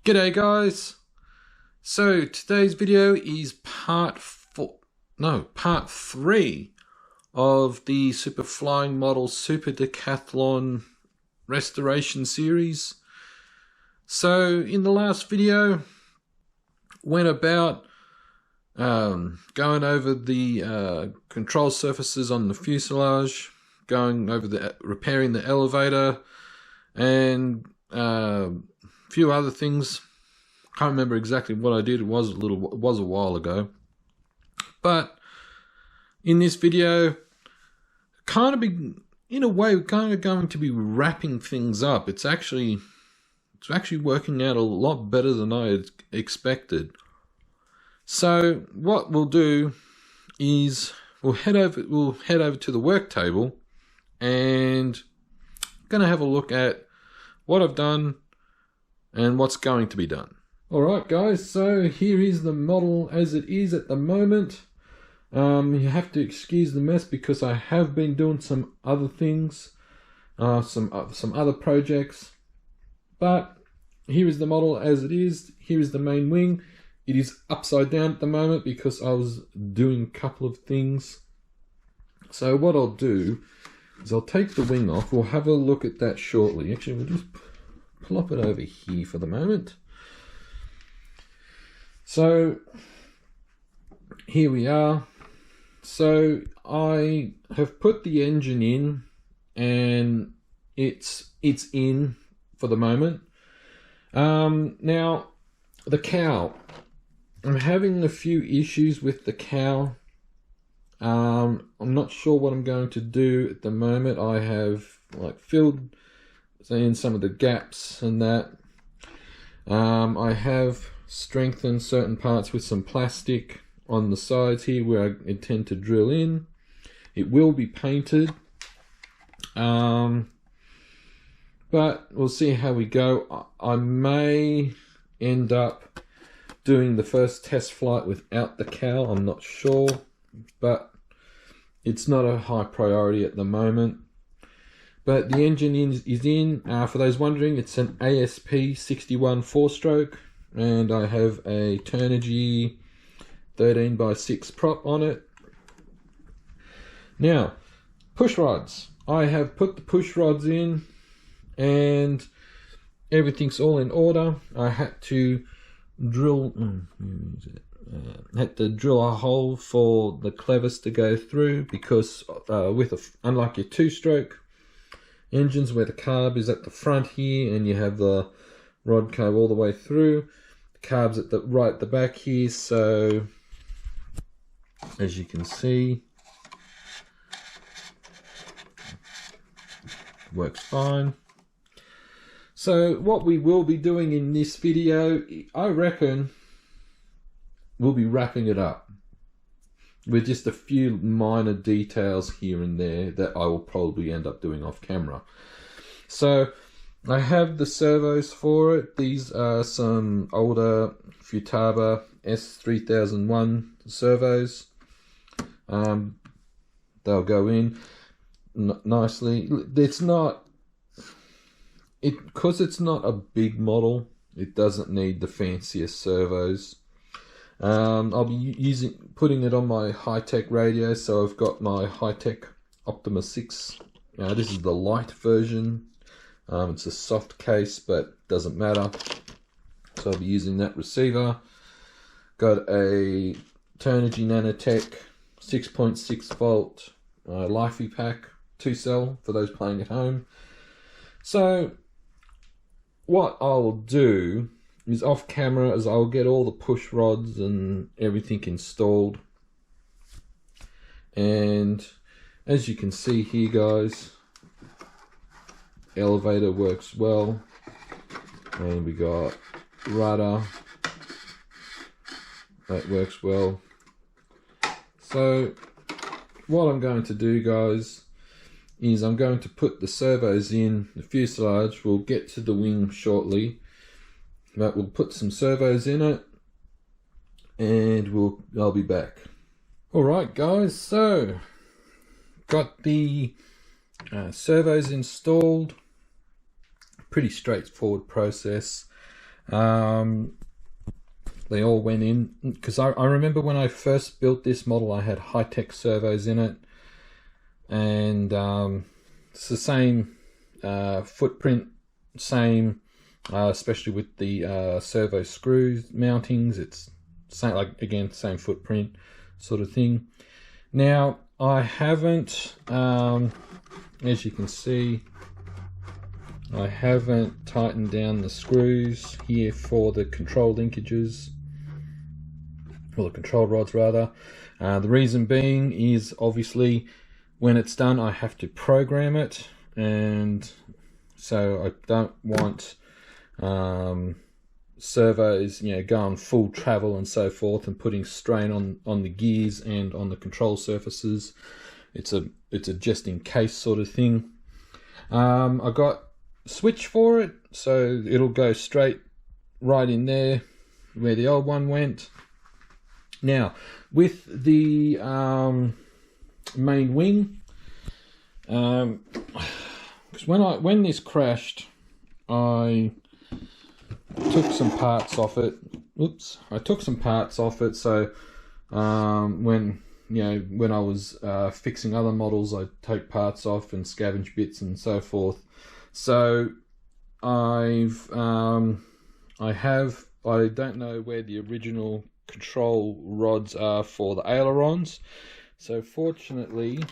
G'day guys. So today's video is part 3 of the Flying Mode Super Decathlon restoration series. So in the last video went about going over the control surfaces on the fuselage, going over repairing the elevator, and few other things. Can't remember exactly what I did. It was a while ago. But in this video, in a way, we're kind of going to be wrapping things up. It's actually working out a lot better than I had expected. So what we'll do is we'll head over to the work table and going to have a look at what I've done and what's going to be done. Alright guys, so here is the model as it is at the moment. You have to excuse the mess because I have been doing some other things, some other projects. But here is the model as it is. Here is the main wing. It is upside down at the moment because I was doing a couple of things. So what I'll do is I'll take the wing off. We'll have a look at that shortly. Actually, we'll just plop it over here for the moment. So here we are. So I have put the engine in and it's in for the moment. Now the cowl, I'm having a few issues with the cowl. I'm not sure what I'm going to do at the moment. I have filled in some of the gaps and that. I have strengthened certain parts with some plastic on the sides here where I intend to drill in. It will be painted, but we'll see how we go. I may end up doing the first test flight without the cowl. I'm not sure, but it's not a high priority at the moment. But the engine is in. For those wondering, it's an ASP 61 4-stroke, and I have a Turnigy 13x6 prop on it. Now, push rods. I have put the push rods in, and everything's all in order. I had to drill. Had to drill a hole for the clevis to go through because unlike your 2-stroke engines where the carb is at the front here and you have the rod carb all the way through, the carb's at the back here. So as you can see, works fine. So what we will be doing in this video, I reckon we'll be wrapping it up with just a few minor details here and there that I will probably end up doing off camera. So I have the servos for it. These are some older Futaba S3001 servos. They'll go in nicely. Because it's not a big model, it doesn't need the fanciest servos. I'll be putting it on my high-tech radio, so I've got my high-tech Optima 6. This is the light version. It's a soft case, but doesn't matter. So I'll be using that receiver. Got a Turnigy Nanotech 6.6 volt Lifey pack 2-cell for those playing at home. So what I'll do is off camera as I'll get all the push rods and everything installed. And as you can see here guys, elevator works well, and we got rudder that works well. So what I'm going to do guys is I'm going to put the servos in the fuselage. We'll get to the wing shortly, but we'll put some servos in it and I'll be back. Alright guys, so got the servos installed. Pretty straightforward process. They all went in, because I remember when I first built this model, I had high-tech servos in it, and it's the same footprint, same, especially with the servo screws mountings. It's same, like again, same footprint sort of thing. Now I haven't, as you can see, I haven't tightened down the screws here for the control linkages, or the control rods rather. The reason being is obviously when it's done I have to program it, and so I don't want servos, you know, going full travel and so forth and putting strain on the gears and on the control surfaces. It's a just in case sort of thing. I got a switch for it, so it'll go straight right in there where the old one went. Now with the main wing, because when this crashed, I took some parts off it. Oops, I took some parts off it. So when I was fixing other models, I'd take parts off and scavenge bits and so forth. So I don't know where the original control rods are for the ailerons. So fortunately,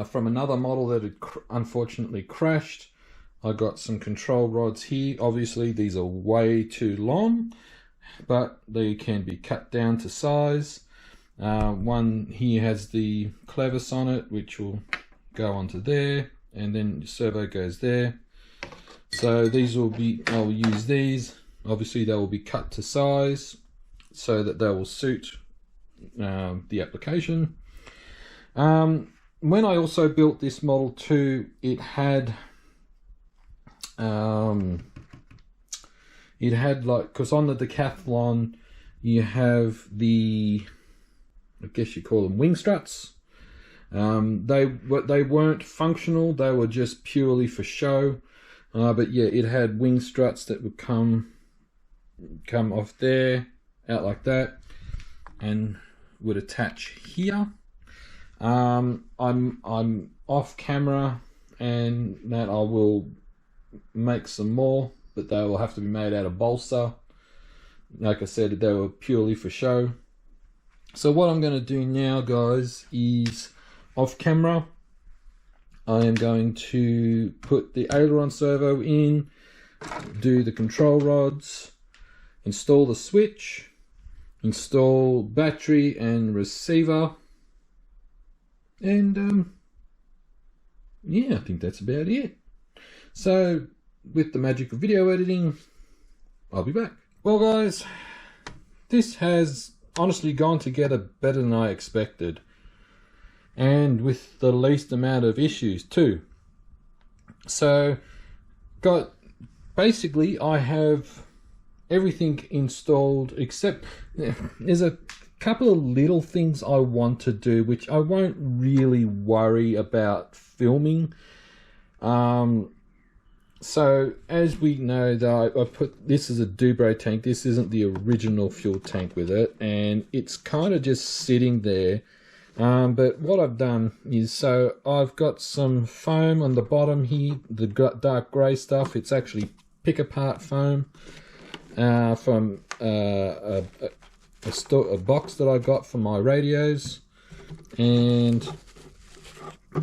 from another model that had unfortunately crashed, I got some control rods here. Obviously these are way too long, but they can be cut down to size. One here has the clevis on it, which will go onto there, and then the servo goes there. So these will be, I'll use these. Obviously they will be cut to size so that they will suit the application. When I also built this model too, it had like, because on the Decathlon you have the, I guess you call them wing struts. They weren't functional, they were just purely for show. But yeah, it had wing struts that would come off there, out like that, and would attach here. I'm off camera, and that I will make some more, but they will have to be made out of balsa. Like I said, they were purely for show. So what I'm going to do now, guys, is off camera I am going to put the aileron servo in, do the control rods, install the switch, install battery and receiver, and yeah, I think that's about it. So with the magic of video editing, I'll be back. Well guys, this has honestly gone together better than I expected, and with the least amount of issues too. So basically I have everything installed, except there's a couple of little things I want to do which I won't really worry about filming. So as we know, that I put this as a Dubro tank. This isn't the original fuel tank with it, and it's kind of just sitting there. But what I've done is, so I've got some foam on the bottom here, the dark grey stuff. It's actually pick apart foam from a box that I got for my radios. And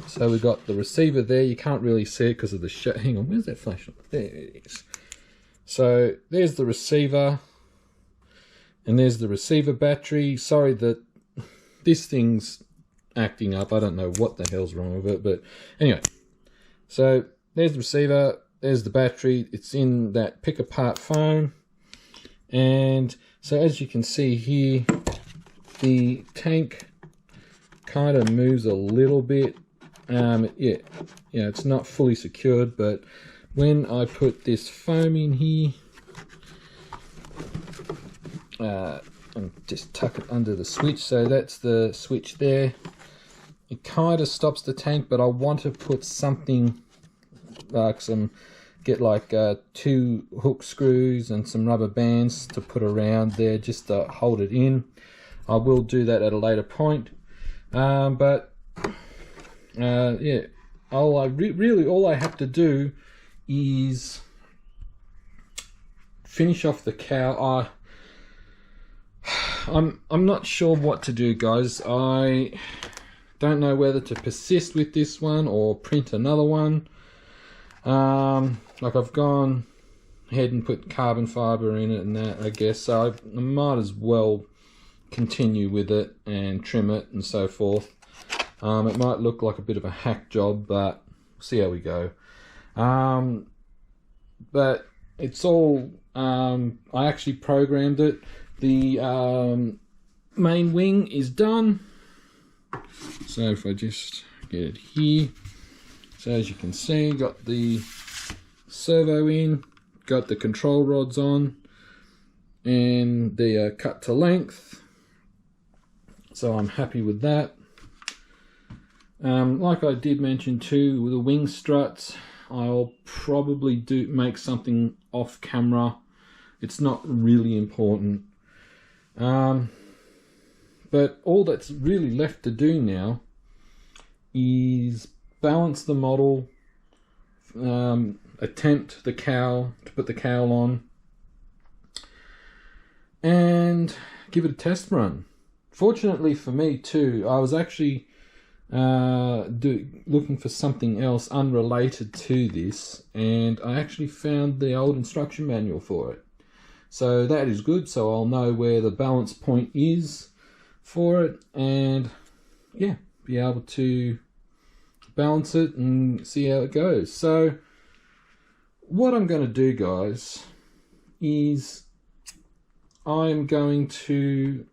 so we got the receiver there. You can't really see it because of the hang on, where's that flash? There it is. So there's the receiver, and there's the receiver battery. Sorry that this thing's acting up. I don't know what the hell's wrong with it, but anyway. So there's the receiver, there's the battery. It's in that pick apart foam. And so as you can see here, the tank kind of moves a little bit. Yeah, it's not fully secured, but when I put this foam in here, and just tuck it under the switch, so that's the switch there. It kind of stops the tank, but I want to put something like some get like 2 hook screws and some rubber bands to put around there just to hold it in. I will do that at a later point, but yeah, all I have to do is finish off the cowl. I'm not sure what to do, guys. I don't know whether to persist with this one or print another one. Like I've gone ahead and put carbon fiber in it and that, I guess, so I might as well continue with it and trim it and so forth. It might look like a bit of a hack job, but see how we go. But it's all, I actually programmed it. The main wing is done. So if I just get it here, so as you can see, got the servo in, got the control rods on, and they are cut to length, so I'm happy with that. Like I did mention too, with the wing struts, I'll probably make something off camera. It's not really important, but all that's really left to do now is balance the model, attempt the cowl, to put the cowl on, and give it a test run. Fortunately for me too, I was actually looking for something else unrelated to this, and I actually found the old instruction manual for it. So that is good, so I'll know where the balance point is for it, and yeah, be able to balance it and see how it goes. So what I'm going to do, guys, is I'm going to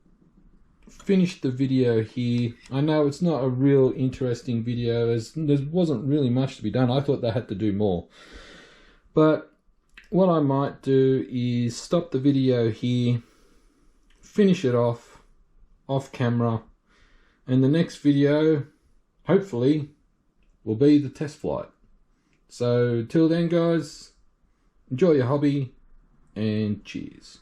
finish the video here. I know it's not a real interesting video, as there wasn't really much to be done. I thought they had to do more, but what I might do is stop the video here, finish it off camera, and the next video hopefully will be the test flight. So till then, guys, enjoy your hobby and cheers.